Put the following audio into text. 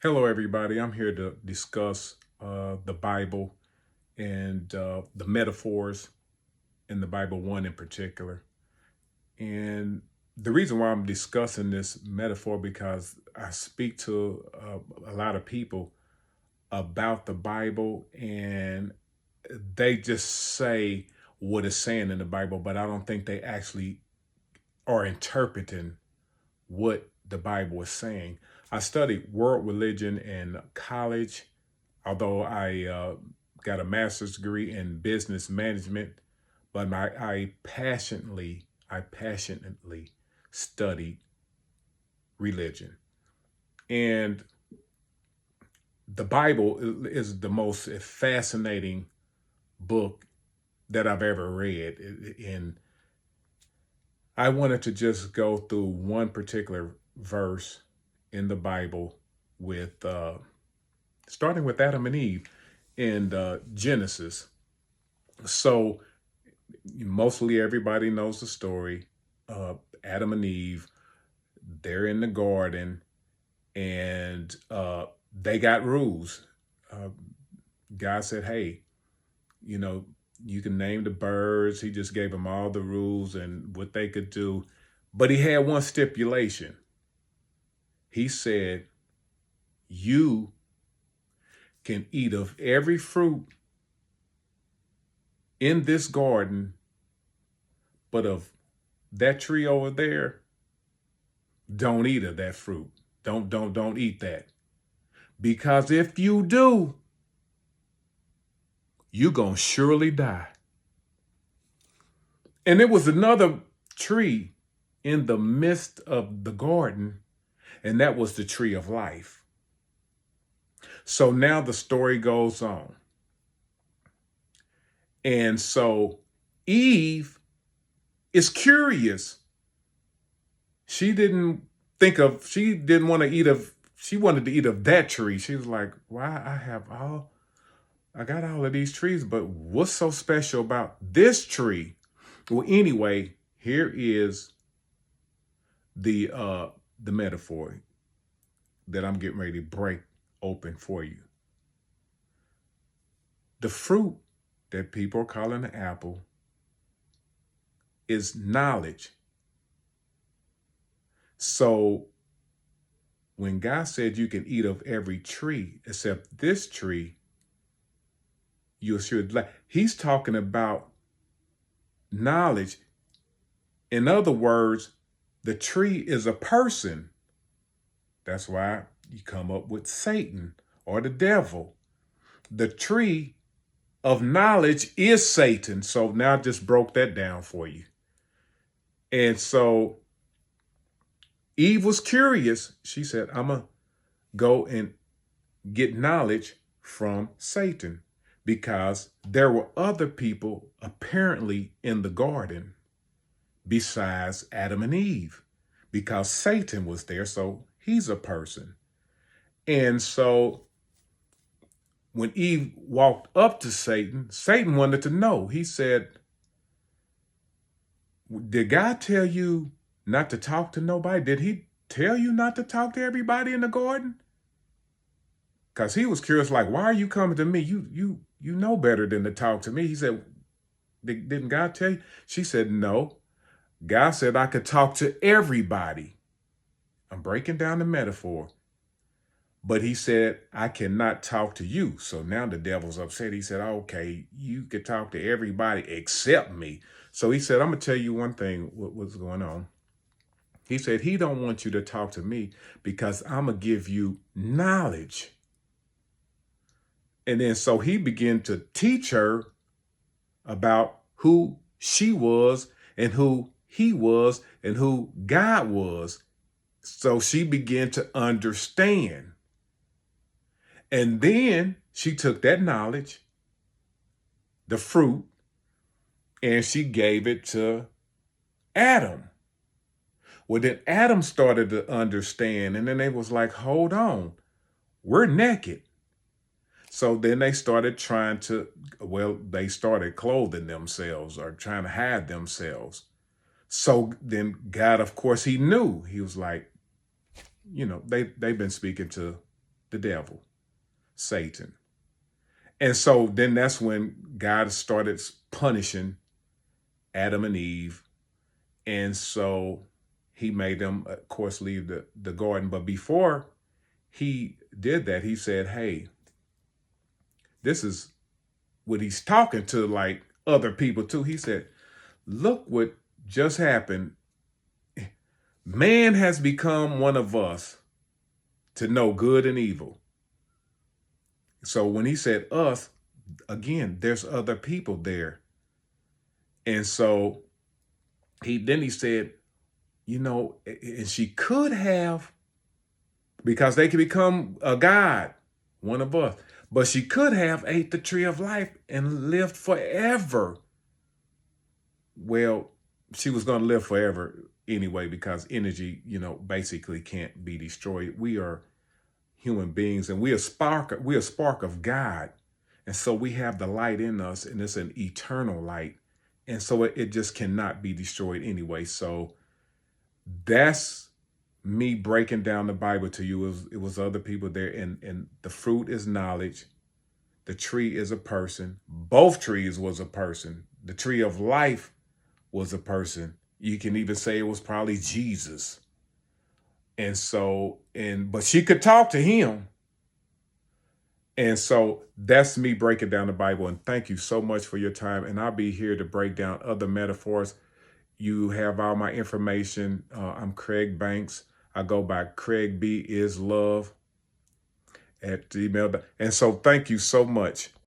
Hello, everybody. I'm here to discuss the Bible and the metaphors in the Bible, one in particular. And the reason why I'm discussing this metaphor because I speak to a lot of people about the Bible, and they just say what it's saying in the Bible, but I don't think they actually are interpreting what the Bible is saying. I studied world religion in college, although I got a master's degree in business management, but I passionately studied religion. And the Bible is the most fascinating book that I've ever read. And I wanted to just go through one particular verse in the Bible with starting with Adam and Eve in Genesis. So mostly everybody knows the story. Adam and Eve, they're in the garden, and they got rules. Uh, God said, "Hey, you know, you can name the birds." He just gave them all the rules and what they could do, but he had one stipulation. He said, "You can eat of every fruit in this garden, but of that tree over there, don't eat of that fruit. Don't eat that. Because if you do, you're gonna surely die." And there was another tree in the midst of the garden, and that was the tree of life. So now the story goes on. And so Eve is curious. She didn't want to eat of, she wanted to eat of that tree. She was like, why I got all of these trees, but what's so special about this tree? Well, anyway, here is the metaphor that I'm getting ready to break open for you. The fruit that people are calling an apple is knowledge. So when God said you can eat of every tree except this tree, you should like, he's talking about knowledge. In other words, the tree is a person. That's why you come up with Satan or the devil. The tree of knowledge is Satan. So now I just broke that down for you. And so Eve was curious. She said, I'm going to go and get knowledge from Satan, because there were other people apparently in the garden besides Adam and Eve, because Satan was there. So he's a person. And so when Eve walked up to Satan, Satan wanted to know. He said, did God tell you not to talk to nobody? Did he tell you not to talk to everybody in the garden? Because he was curious, like, why are you coming to me? You know better than to talk to me. He said, didn't God tell you? She said, no. God said I could talk to everybody. I'm breaking down the metaphor. But he said, I cannot talk to you. So now the devil's upset. He said, okay, you could talk to everybody except me. So he said, I'm going to tell you one thing, what's going on. He said, he don't want you to talk to me because I'm going to give you knowledge. And then so he began to teach her about who she was and who he was and who God was. So she began to understand. And then she took that knowledge, the fruit, and she gave it to Adam. Well, then Adam started to understand, and then they was like, hold on, we're naked. So then they started they started clothing themselves or trying to hide themselves. So then God, of course, he knew. He was like, they've been speaking to the devil, Satan. And so then that's when God started punishing Adam and Eve. And so he made them, of course, leave the garden. But before he did that, he said, hey, this is what he's talking to, like, other people too. He said, look what just happened. Man has become one of us to know good and evil. So when he said us, again, there's other people there. And so he said, you know, and she could have, because they could become a God, one of us, but she could have ate the tree of life and lived forever. Well, she was going to live forever anyway, because energy, you know, basically can't be destroyed. We are human beings, and we're a spark of God. And so we have the light in us, and it's an eternal light. And so it just cannot be destroyed anyway. So that's me breaking down the Bible to you. It was other people there, and the fruit is knowledge. The tree is a person. Both trees was a person. The tree of life was a person. You can even say it was probably Jesus. And so, but she could talk to him. And so that's me breaking down the Bible. And thank you so much for your time. And I'll be here to break down other metaphors. You have all my information. I'm Craig Banks. I go by Craig B is Love at Gmail. And so thank you so much.